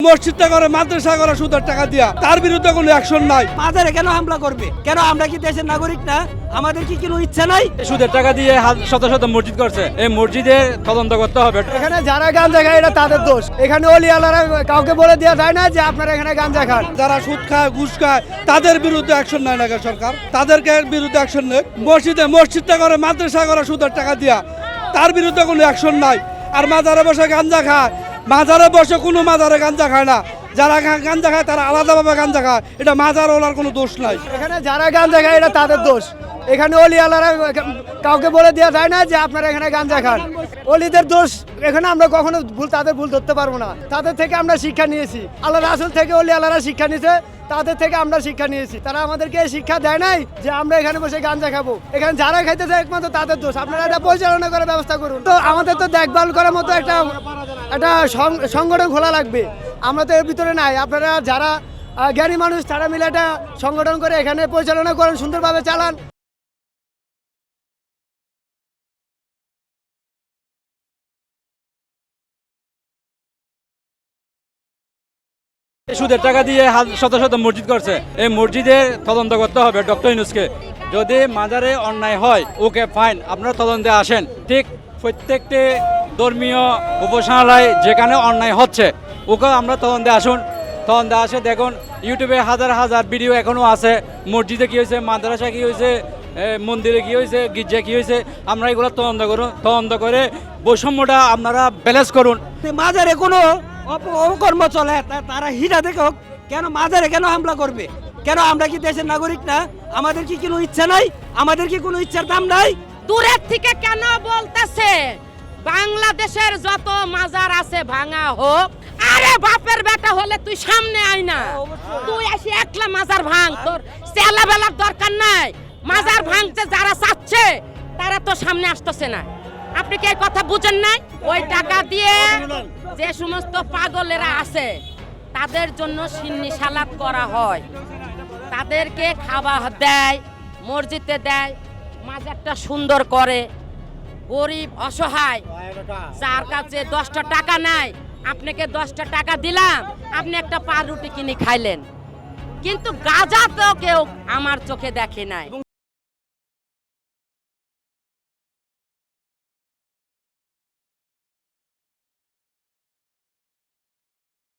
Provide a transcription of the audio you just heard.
মসজিদটা করে মাদ্রাসা করে সুদের টাকা দিয়া, তার বিরুদ্ধে কোনো অ্যাকশন নাই। মাজারে কেন হামলা করবে? কেন? আমরা কি দেশের নাগরিক না? আমাদের কি কোনো ইচ্ছা নাই? সুদের টাকা দিয়ে শত শত মসজিদ করছে, এই মসজিদের তদন্ত করতে হবে। এখানে যারা গাঁজা খায় এটা তাদের দোষ। এখানে অলিয়ালারা কাউকে বলে দেওয়া যায় না যে আপনারা এখানে গাঁজা খান। যারা সুদ খায় ঘুষ খায় তাদের বিরুদ্ধে অ্যাকশন নেয় না সরকার, তাদেরকে বিরুদ্ধে অ্যাকশন নেই। মসজিদটা করে মাদ্রাসা করে সুদের টাকা দিয়া, তার বিরুদ্ধে কোনো অ্যাকশন নাই। আর মাজারে বসে গাঁজা খায়, মাজারে বসে কোনো মাজারে গাঁজা খায় না। যারা গাঁজা খায় তারা আলাদাভাবে গাঁজা খায়, এটা মাজার ওলার কোনো দোষ নাই। এখানে যারা গাঁজা খায় এটা তাদের দোষ। এখানে অলিয়ালারা কাউকে বলে দেওয়া যায় না যে আপনারা এখানে গাঁজা খান। অলিদের দোষ এখানে আমরা কখনো তাদের ভুল ধরতে পারবো না। তাদের থেকে আমরা শিক্ষা নিয়েছি, আল্লাহ রাসূল থেকে অলিয়ালারা শিক্ষা নিয়েছে, তাদের থেকে আমরা শিক্ষা নিয়েছি। তারা আমাদেরকে শিক্ষা দেয় নাই যে আমরা এখানে বসে গাঁজা খাবো। এখানে যারা খাইতেছে একমাত্র তাদের দোষ। আপনারা এটা পরিচালনা করার ব্যবস্থা করুন। তো আমাদের তো দেখভাল করার মতো একটা সংগঠন খোলা লাগবে। আমরা তো এর ভিতরে নাই। আপনারা যারা জ্ঞানী মানুষ তারা মিলে একটা সংগঠন করে এখানে পরিচালনা করেন, সুন্দরভাবে চালান। সুদের টাকা দিয়ে শত শত মসজিদ করছে, এই মসজিদের তদন্ত করতে হবে ডক্টর ইউনূসকে। যদি মাজারে অন্যায় হয় ওকে ফাইন, আপনারা তদন্তে আসেন। ঠিক প্রত্যেকটি ধর্মীয় উপাসনালয় যেখানে অন্যায় হচ্ছে ওকে আমরা তদন্তে আসুন। তদন্তে আসে দেখুন, ইউটিউবে হাজার হাজার ভিডিও এখনও আছে। মসজিদে কী হয়েছে, মাদ্রাসা কী হয়েছে, মন্দিরে কী হয়েছে, গির্জা কী হয়েছে, আমরা এগুলো তদন্ত করুন। তদন্ত করে বৈষম্যটা আপনারা ব্যালেন্স করুন। মাজারে কোনো অপকর্ম চলে, তারা হিরা দেখো কেন মাজারে কেন হামলা করবে? কেন? আমরা কি দেশের নাগরিক না? আমাদের কি কোনো ইচ্ছা নাই? আমাদের কি কোনো ইচ্ছার দাম নাই? দূরের থেকে কেন বলতেছে বাংলাদেশের যত মাজার আছে ভাঙা হোক? আরে বাপের বেটা হলে তুই সামনে আয় না, তুই এসে একলা মাজার ভাঙ, তোর চেলা বেলার দরকার নাই। মাজার ভাঙতে যারা চাচ্ছে তারা তো সামনে আসতেছে না। আপনি কি এই কথা বুঝেন নাই? ওই টাকা দিয়ে যে সমস্ত পাগলেরা আছে তাদের জন্য সিন্নি সালাদ করা হয়, তাদেরকে খাবার দেয়, মসজিদে দেয়, মাজারটা সুন্দর করে। গরিব অসহায় যার কাছে 10টা টাকা নাই, আপনাকে 10টা টাকা দিলাম, আপনি একটা পাউরুটি কিনে খাইলেন, কিন্তু গাঁজা তো কেউ আমার চোখে দেখে নাই।